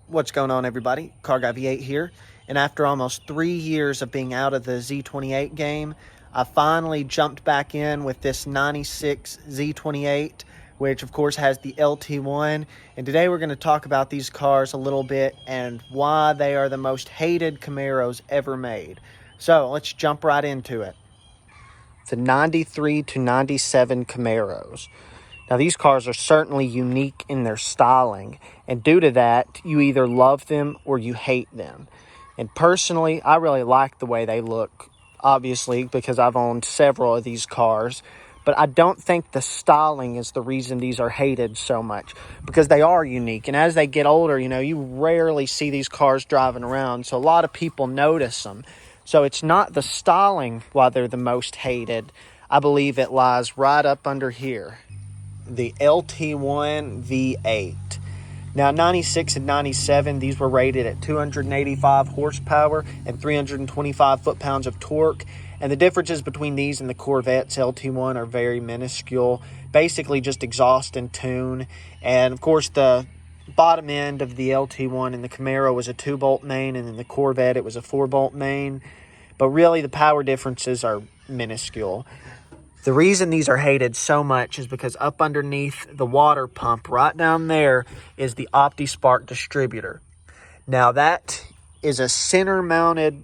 What's going on, everybody? Car Guy V8 here. And after almost 3 years of being out of the Z28 game, I finally jumped back in with this 96 Z28, which of course has the LT1. And today we're going to talk about these cars a little bit and why they are the most hated Camaros ever made. So let's jump right into it. The 93 to 97 Camaros. Now, these cars are certainly unique in their styling, and due to that, you either love them or you hate them. And personally, I really like the way they look, obviously, because I've owned several of these cars. But I don't think the styling is the reason these are hated so much, because they are unique. And as they get older, you rarely see these cars driving around, so a lot of people notice them. So it's not the styling why they're the most hated. I believe it lies right up under here. The LT1 V8. Now, 96 and 97, these were rated at 285 horsepower and 325 foot-pounds of torque. And the differences between these and the Corvette's LT1 are very minuscule. Basically just exhaust and tune. And, of course, the bottom end of the LT1 in the Camaro was a 2-bolt main, and in the Corvette it was a 4-bolt main. But really, the power differences are minuscule. The reason these are hated so much is because up underneath the water pump, right down there, is the OptiSpark distributor. Now, that is a center-mounted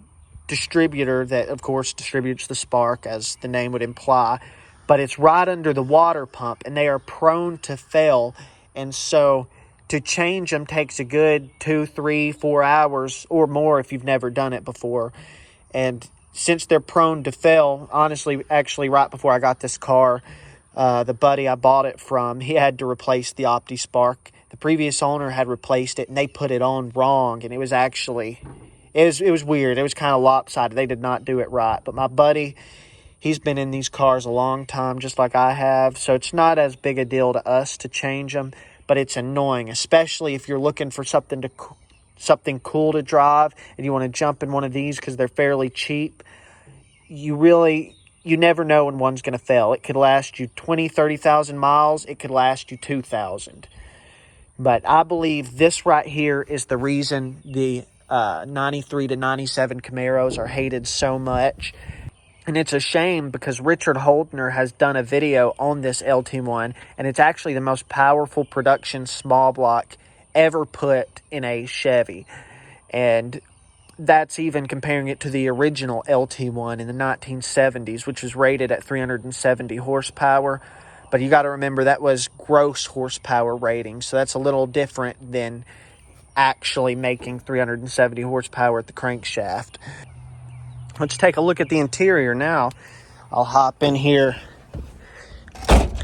distributor that, of course, distributes the spark, as the name would imply. But it's right under the water pump, and they are prone to fail. And so, to change them takes a good 2, 3, 4 hours or more if you've never done it before. And since they're prone to fail, honestly, actually, right before I got this car, the buddy I bought it from, he had to replace the OptiSpark. The previous owner had replaced it, and they put it on wrong, and it was actually, it was weird. It was kind of lopsided. They did not do it right. But my buddy, he's been in these cars a long time, just like I have, so it's not as big a deal to us to change them, but it's annoying, especially if you're looking for something cool to drive and you want to jump in one of these because they're fairly cheap. You never know when one's going to fail. It could last you 20, 30,000 miles. It could last you 2,000. But I believe this right here is the reason the 93 to 97 Camaros are hated so much. And it's a shame because Richard Holdner has done a video on this LT1, and it's actually the most powerful production small block ever put in a Chevy. And that's even comparing it to the original LT1 in the 1970s, which was rated at 370 horsepower. But you got to remember that was gross horsepower rating, so that's a little different than actually making 370 horsepower at the crankshaft. Let's take a look at the interior now. I'll hop in here.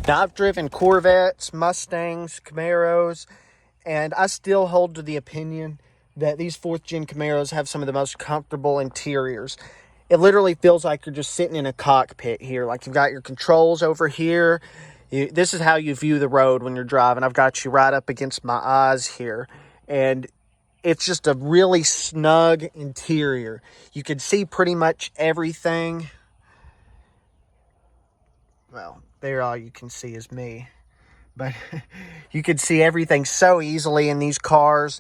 Now, I've driven Corvettes, Mustangs, Camaros, and I still hold to the opinion that these 4th-gen Camaros have some of the most comfortable interiors. It literally feels like you're just sitting in a cockpit here. Like you've got your controls over here. This is how you view the road when you're driving. I've got you right up against my eyes here. And it's just a really snug interior. You can see pretty much everything. Well, there all you can see is me. But you can see everything so easily in these cars.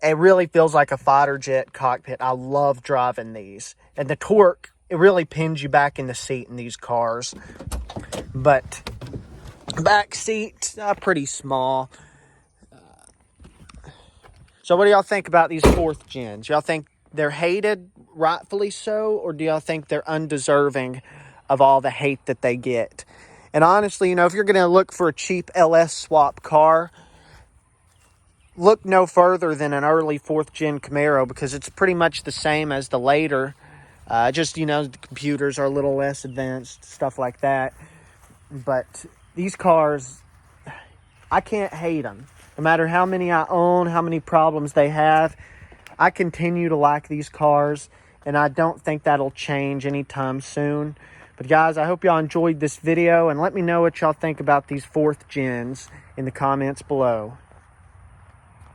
It really feels like a fighter jet cockpit. I love driving these. And the torque, it really pins you back in the seat in these cars. But back seat, pretty small. So what do y'all think about these 4th gens? Y'all think they're hated, rightfully so? Or do y'all think they're undeserving of all the hate that they get? And honestly, if you're going to look for a cheap LS swap car, look no further than an early 4th-gen Camaro, because it's pretty much the same as the later. The computers are a little less advanced, stuff like that. But these cars, I can't hate them. No matter how many I own, how many problems they have, I continue to like these cars, and I don't think that'll change anytime soon. But guys, I hope y'all enjoyed this video, and let me know what y'all think about these 4th gens in the comments below.